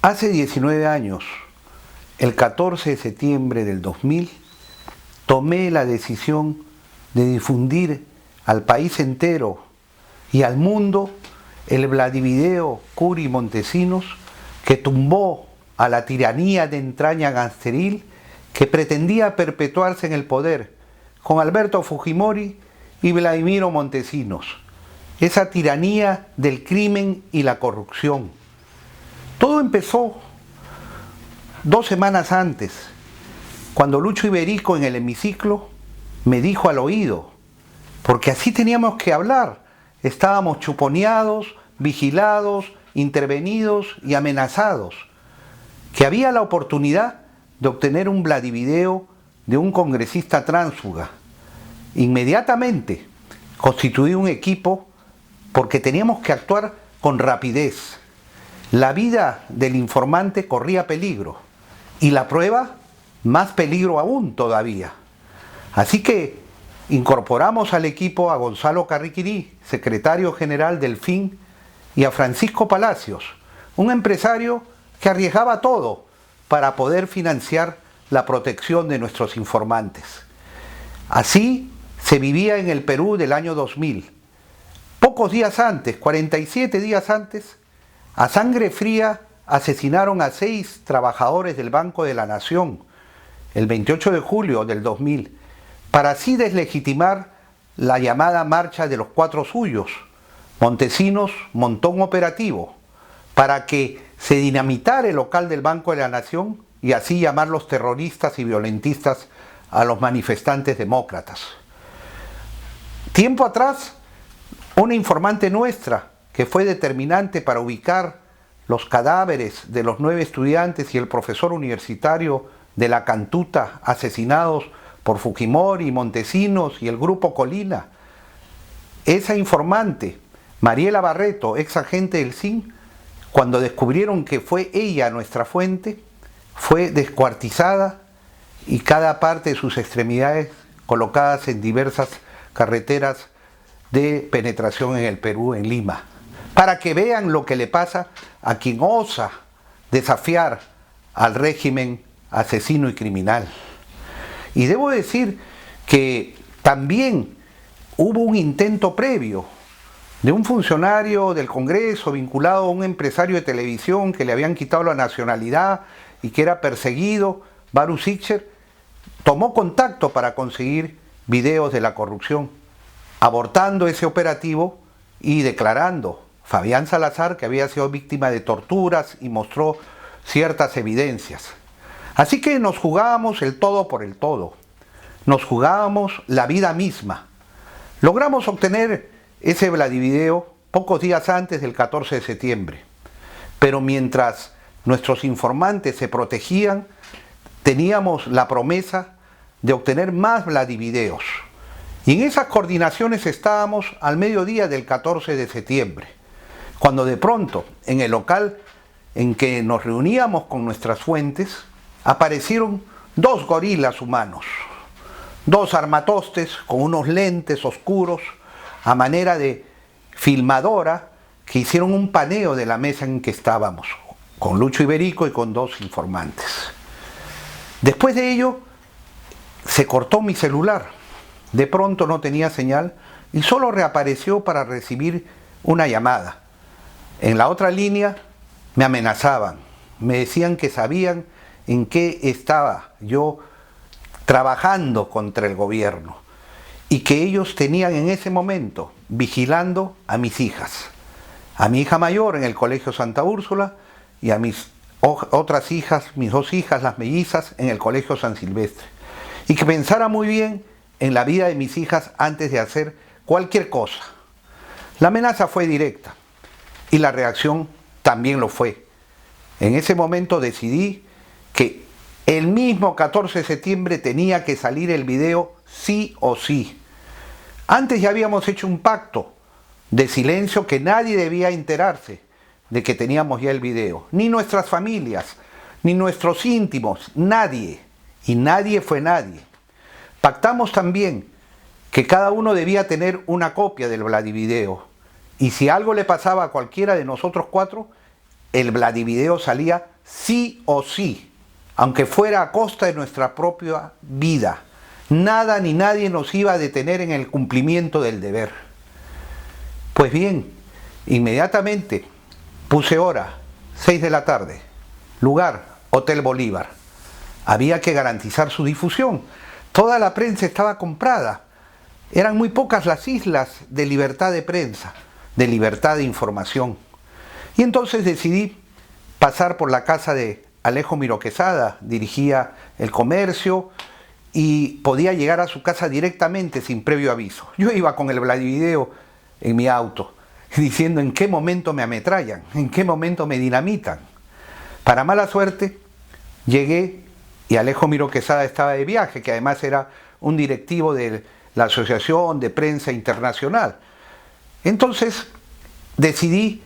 Hace 19 años, el 14 de septiembre del 2000, tomé la decisión de difundir al país entero y al mundo el Vladivideo Curi Montesinos que tumbó a la tiranía de entraña gangsteril que pretendía perpetuarse en el poder con Alberto Fujimori y Vladimiro Montesinos. Esa tiranía del crimen y la corrupción. Todo empezó 2 semanas antes, cuando Lucho Iberico en el hemiciclo me dijo al oído, porque así teníamos que hablar, estábamos chuponeados, vigilados, intervenidos y amenazados, que había la oportunidad de obtener un Vladivideo de un congresista tránsfuga. Inmediatamente constituí un equipo porque teníamos que actuar con rapidez. La vida del informante corría peligro y la prueba más peligro aún todavía. Así que incorporamos al equipo a Gonzalo Carriquiri, secretario general del FIN, y a Francisco Palacios, un empresario que arriesgaba todo para poder financiar la protección de nuestros informantes. Así se vivía en el Perú del año 2000. Pocos días antes, 47 días antes, a sangre fría asesinaron a 6 trabajadores del Banco de la Nación el 28 de julio del 2000, para así deslegitimar la llamada Marcha de los 4 Suyos. Montesinos montó un operativo para que se dinamitara el local del Banco de la Nación y así llamar los terroristas y violentistas a los manifestantes demócratas. Tiempo atrás, una informante nuestra que fue determinante para ubicar los cadáveres de los 9 estudiantes y el profesor universitario de la Cantuta asesinados por Fujimori, Montesinos y el Grupo Colina. Esa informante, Mariela Barreto, ex agente del SIN, cuando descubrieron que fue ella nuestra fuente, fue descuartizada y cada parte de sus extremidades colocadas en diversas carreteras de penetración en el Perú, en Lima, para que vean lo que le pasa a quien osa desafiar al régimen asesino y criminal. Y debo decir que también hubo un intento previo de un funcionario del Congreso vinculado a un empresario de televisión que le habían quitado la nacionalidad y que era perseguido, Baru Sichel, tomó contacto para conseguir videos de la corrupción, abortando ese operativo y declarando Fabián Salazar que había sido víctima de torturas y mostró ciertas evidencias. Así que nos jugábamos el todo por el todo, nos jugábamos la vida misma. Logramos obtener ese Vladivideo pocos días antes del 14 de septiembre, pero mientras nuestros informantes se protegían, teníamos la promesa de obtener más Vladivideos. Y en esas coordinaciones estábamos al mediodía del 14 de septiembre, cuando de pronto, en el local en que nos reuníamos con nuestras fuentes, aparecieron 2 gorilas humanos, 2 armatostes con unos lentes oscuros a manera de filmadora que hicieron un paneo de la mesa en que estábamos, con Lucho Iberico y con 2 informantes. Después de ello, se cortó mi celular. De pronto no tenía señal y solo reapareció para recibir una llamada. En la otra línea me amenazaban, me decían que sabían en qué estaba yo trabajando contra el gobierno y que ellos tenían en ese momento vigilando a mis hijas, a mi hija mayor en el Colegio Santa Úrsula y a mis otras hijas, mis 2 hijas, las mellizas, en el Colegio San Silvestre, y que pensara muy bien en la vida de mis hijas antes de hacer cualquier cosa. La amenaza fue directa y la reacción también lo fue. En ese momento decidí que el mismo 14 de septiembre tenía que salir el video sí o sí. Antes ya habíamos hecho un pacto de silencio que nadie debía enterarse de que teníamos ya el video. Ni nuestras familias, ni nuestros íntimos, nadie. Y nadie fue nadie. Pactamos también que cada uno debía tener una copia del Vladivideo. Y si algo le pasaba a cualquiera de nosotros 4, el Vladivideo salía sí o sí, aunque fuera a costa de nuestra propia vida. Nada ni nadie nos iba a detener en el cumplimiento del deber. Pues bien, inmediatamente puse hora, 6 de la tarde, lugar, Hotel Bolívar. Había que garantizar su difusión. Toda la prensa estaba comprada. Eran muy pocas las islas de libertad de prensa, de libertad de información. Y entonces decidí pasar por la casa de Alejo Miró Quesada, dirigía el comercio y podía llegar a su casa directamente sin previo aviso. Yo iba con el Vladivideo en mi auto, diciendo en qué momento me ametrallan, en qué momento me dinamitan. Para mala suerte, llegué y Alejo Miró Quesada estaba de viaje, que además era un directivo de la Asociación de Prensa Internacional. Entonces decidí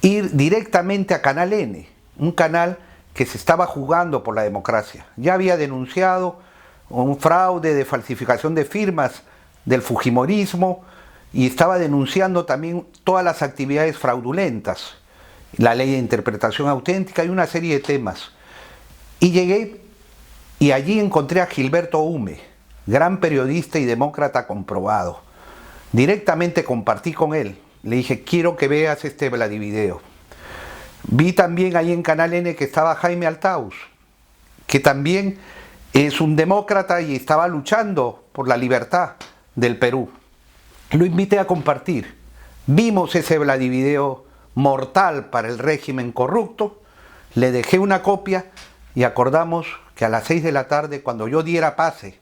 ir directamente a Canal N, un canal que se estaba jugando por la democracia. Ya había denunciado un fraude de falsificación de firmas del fujimorismo y estaba denunciando también todas las actividades fraudulentas, la ley de interpretación auténtica y una serie de temas. Y llegué y allí encontré a Gilberto Hume, gran periodista y demócrata comprobado. Directamente compartí con él. Le dije, quiero que veas este Vladivideo. Vi también ahí en Canal N que estaba Jaime Altaus, que también es un demócrata y estaba luchando por la libertad del Perú. Lo invité a compartir. Vimos ese Vladivideo mortal para el régimen corrupto, le dejé una copia y acordamos que a las 6 de la tarde, cuando yo diera pase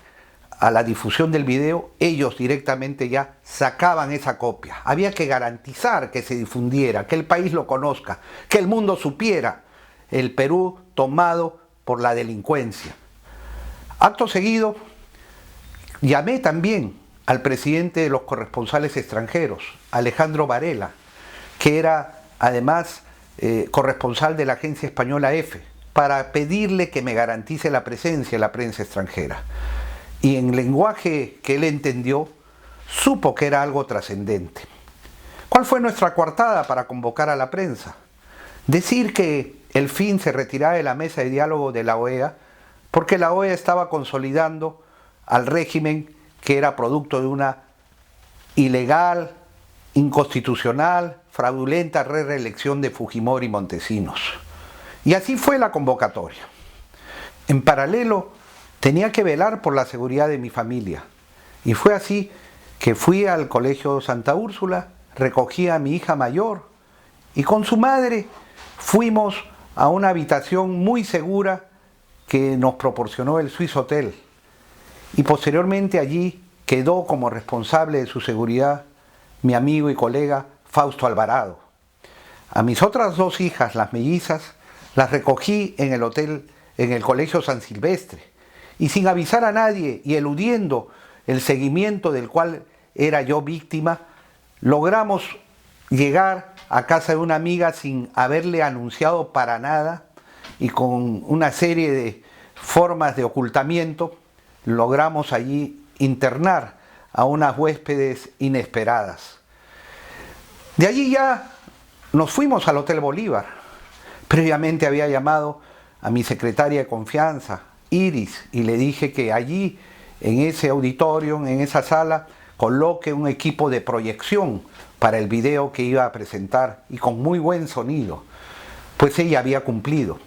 a la difusión del video, ellos directamente ya sacaban esa copia. Había que garantizar que se difundiera, que el país lo conozca, que el mundo supiera el Perú tomado por la delincuencia. Acto seguido, llamé también al presidente de los corresponsales extranjeros, Alejandro Varela, que era además corresponsal de la agencia española EFE, para pedirle que me garantice la presencia de la prensa extranjera. Y en lenguaje que él entendió, supo que era algo trascendente. ¿Cuál fue nuestra coartada para convocar a la prensa? Decir que el fin se retiraba de la mesa de diálogo de la OEA porque la OEA estaba consolidando al régimen que era producto de una ilegal, inconstitucional, fraudulenta reelección de Fujimori y Montesinos. Y así fue la convocatoria. En paralelo, tenía que velar por la seguridad de mi familia. Y fue así que fui al Colegio Santa Úrsula, recogí a mi hija mayor y con su madre fuimos a una habitación muy segura que nos proporcionó el Swiss Hotel. Y posteriormente allí quedó como responsable de su seguridad mi amigo y colega Fausto Alvarado. A mis otras dos hijas, las mellizas, las recogí en el hotel, en el Colegio San Silvestre, y sin avisar a nadie y eludiendo el seguimiento del cual era yo víctima, logramos llegar a casa de una amiga sin haberle anunciado para nada y con una serie de formas de ocultamiento, logramos allí internar a unas huéspedes inesperadas. De allí ya nos fuimos al Hotel Bolívar. Previamente había llamado a mi secretaria de confianza, Iris, y le dije que allí, en ese auditorio, en esa sala, coloque un equipo de proyección para el video que iba a presentar y con muy buen sonido, pues ella había cumplido.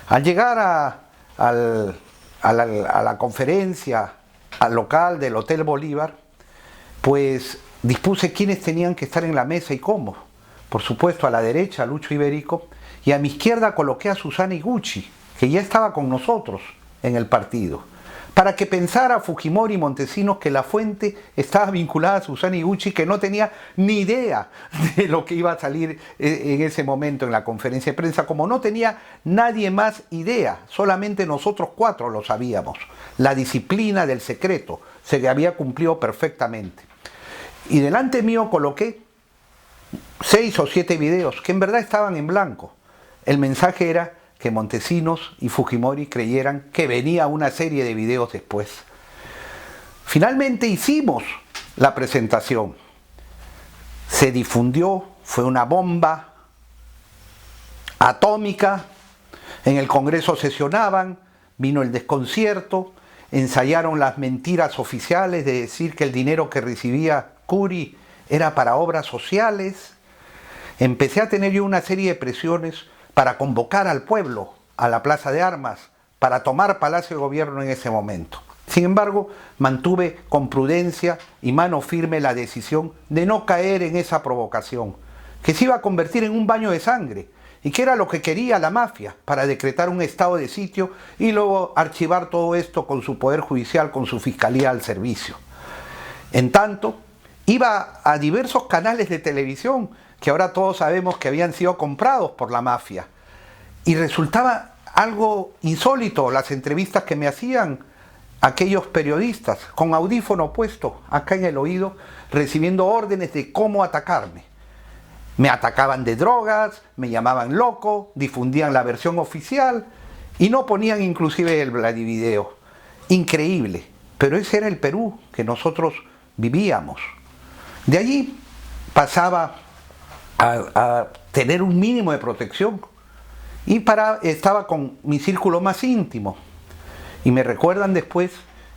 Al llegar a la conferencia, al local del Hotel Bolívar, pues dispuse quiénes tenían que estar en la mesa y cómo. Por supuesto, a la derecha, Lucho Iberico, y a mi izquierda coloqué a Susana Iguchi, que ya estaba con nosotros en el partido, para que pensara Fujimori y Montesinos que la fuente estaba vinculada a Susana Iguchi, que no tenía ni idea de lo que iba a salir en ese momento en la conferencia de prensa, como no tenía nadie más idea, solamente nosotros cuatro lo sabíamos. La disciplina del secreto se había cumplido perfectamente. Y delante mío coloqué 6 o 7 videos que en verdad estaban en blanco. El mensaje era que Montesinos y Fujimori creyeran que venía una serie de videos después. Finalmente hicimos la presentación. Se difundió, fue una bomba atómica. En el Congreso sesionaban, vino el desconcierto, ensayaron las mentiras oficiales de decir que el dinero que recibía Curi era para obras sociales. Empecé a tener yo una serie de presiones para convocar al pueblo a la Plaza de Armas, para tomar Palacio de Gobierno en ese momento. Sin embargo, mantuve con prudencia y mano firme la decisión de no caer en esa provocación, que se iba a convertir en un baño de sangre, y que era lo que quería la mafia para decretar un estado de sitio y luego archivar todo esto con su poder judicial, con su fiscalía al servicio. En tanto, iba a diversos canales de televisión que ahora todos sabemos que habían sido comprados por la mafia, y resultaba algo insólito las entrevistas que me hacían aquellos periodistas con audífono puesto acá en el oído, recibiendo órdenes de cómo atacarme. Me atacaban de drogas, me llamaban loco, difundían la versión oficial y no ponían inclusive el Vladivideo. Increíble, pero ese era el Perú que nosotros vivíamos. De allí pasaba a tener un mínimo de protección y estaba con mi círculo más íntimo. Y me recuerdan después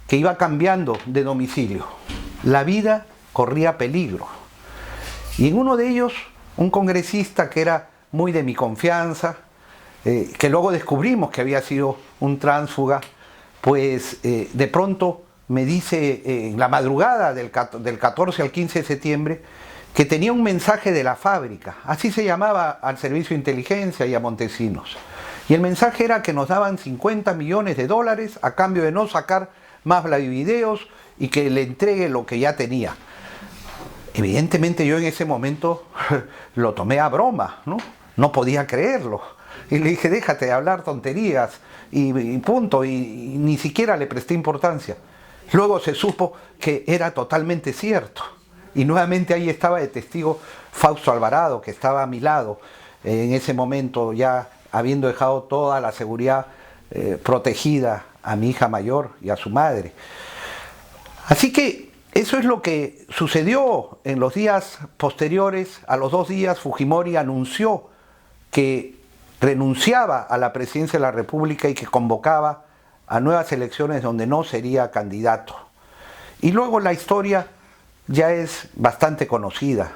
que iba cambiando de domicilio. La vida corría peligro. Y en uno de ellos, un congresista que era muy de mi confianza, que luego descubrimos que había sido un tránsfuga, pues de pronto me dice en la madrugada del 14 al 15 de septiembre que tenía un mensaje de la fábrica, así se llamaba al Servicio de Inteligencia y a Montesinos. Y el mensaje era que nos daban 50 millones de dólares a cambio de no sacar más Vladivideos y que le entregue lo que ya tenía. Evidentemente yo en ese momento lo tomé a broma, ¿no? No podía creerlo. Y le dije, déjate de hablar tonterías y punto. Y ni siquiera le presté importancia. Luego se supo que era totalmente cierto. Y nuevamente ahí estaba de testigo Fausto Alvarado, que estaba a mi lado en ese momento, ya habiendo dejado toda la seguridad protegida a mi hija mayor y a su madre. Así que eso es lo que sucedió en los días posteriores. A los 2 días Fujimori anunció que renunciaba a la presidencia de la República y que convocaba a nuevas elecciones donde no sería candidato. Y luego la historia ya es bastante conocida.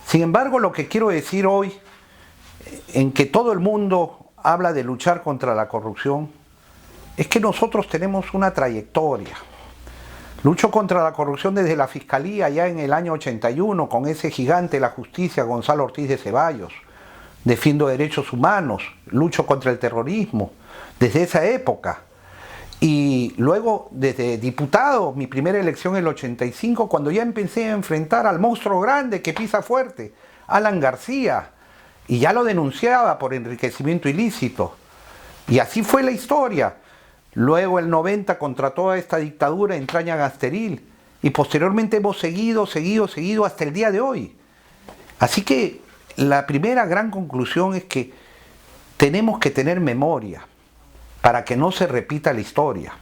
Sin embargo, lo que quiero decir hoy, en que todo el mundo habla de luchar contra la corrupción, es que nosotros tenemos una trayectoria. Lucho contra la corrupción desde la Fiscalía ya en el año 81 con ese gigante de la justicia, Gonzalo Ortiz de Ceballos. Defiendo derechos humanos, lucho contra el terrorismo, desde esa época. Y luego, desde diputado, mi primera elección en el 85, cuando ya empecé a enfrentar al monstruo grande que pisa fuerte, Alan García, y ya lo denunciaba por enriquecimiento ilícito. Y así fue la historia. Luego el 90 contra toda esta dictadura entraña Gasteril, y posteriormente hemos seguido hasta el día de hoy. Así que la primera gran conclusión es que tenemos que tener memoria para que no se repita la historia.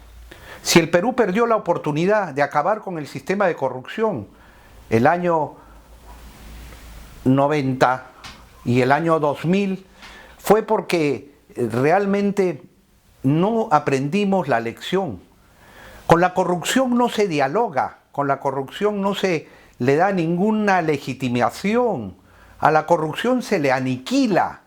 Si el Perú perdió la oportunidad de acabar con el sistema de corrupción el año 90 y el año 2000, fue porque realmente no aprendimos la lección. Con la corrupción no se dialoga, con la corrupción no se le da ninguna legitimación, a la corrupción se le aniquila.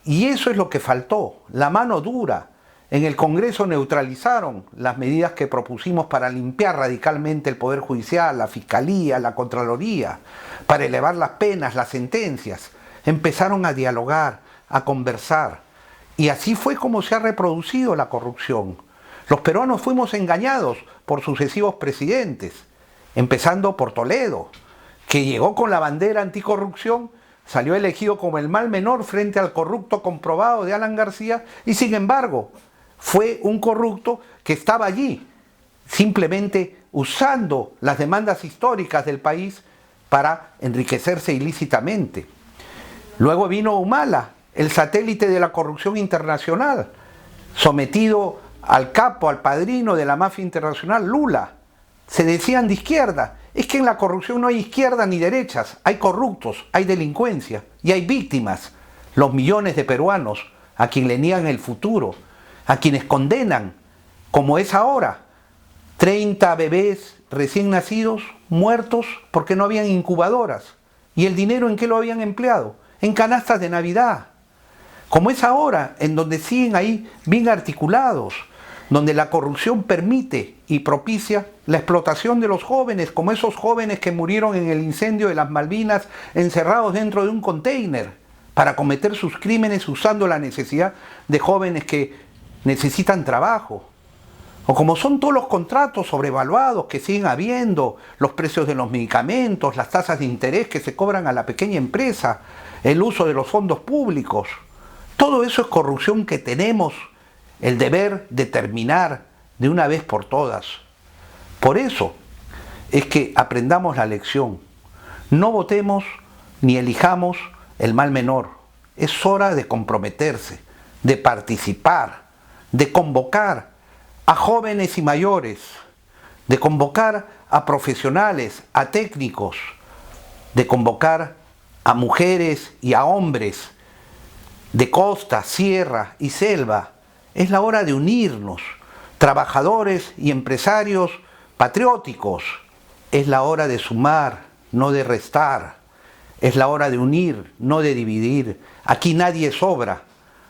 Y eso es lo que faltó, la mano dura. En el Congreso neutralizaron las medidas que propusimos para limpiar radicalmente el Poder Judicial, la Fiscalía, la Contraloría, para elevar las penas, las sentencias. Empezaron a dialogar, a conversar. Y así fue como se ha reproducido la corrupción. Los peruanos fuimos engañados por sucesivos presidentes, empezando por Toledo, que llegó con la bandera anticorrupción, salió elegido como el mal menor frente al corrupto comprobado de Alan García, y sin embargo fue un corrupto que estaba allí, simplemente usando las demandas históricas del país para enriquecerse ilícitamente. Luego vino Humala, el satélite de la corrupción internacional, sometido al capo, al padrino de la mafia internacional, Lula. Se decían de izquierda. Es que en la corrupción no hay izquierda ni derechas, hay corruptos, hay delincuencia y hay víctimas. los millones de peruanos a quienes le niegan el futuro, a quienes condenan, como es ahora, 30 bebés recién nacidos muertos porque no habían incubadoras. ¿Y el dinero en qué lo habían empleado? En canastas de Navidad. Como es ahora, en donde siguen ahí bien articulados, donde la corrupción permite y propicia la explotación de los jóvenes, como esos jóvenes que murieron en el incendio de las Malvinas encerrados dentro de un container para cometer sus crímenes usando la necesidad de jóvenes que necesitan trabajo. O como son todos los contratos sobrevaluados que siguen habiendo, los precios de los medicamentos, las tasas de interés que se cobran a la pequeña empresa, el uso de los fondos públicos. Todo eso es corrupción que tenemos el deber de terminar de una vez por todas. Por eso es que aprendamos la lección. No votemos ni elijamos el mal menor. Es hora de comprometerse, de participar, de convocar a jóvenes y mayores, de convocar a profesionales, a técnicos, de convocar a mujeres y a hombres de costa, sierra y selva. Es la hora de unirnos, trabajadores y empresarios patrióticos. Es la hora de sumar, no de restar. Es la hora de unir, no de dividir. Aquí nadie sobra.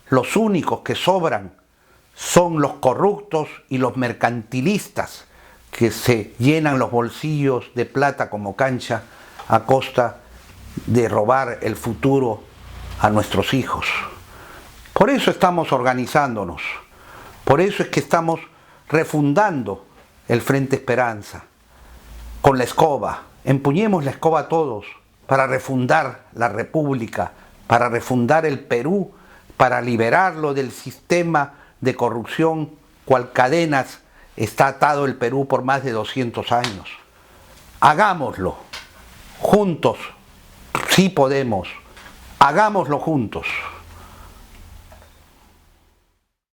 Los únicos que sobran son los corruptos y los mercantilistas que se llenan los bolsillos de plata como cancha a costa de robar el futuro a nuestros hijos. Por eso estamos organizándonos, por eso es que estamos refundando el Frente Esperanza con la escoba. Empuñemos la escoba todos para refundar la República, para refundar el Perú, para liberarlo del sistema de corrupción cual cadenas está atado el Perú por más de 200 años. Hagámoslo, juntos, sí podemos, hagámoslo juntos.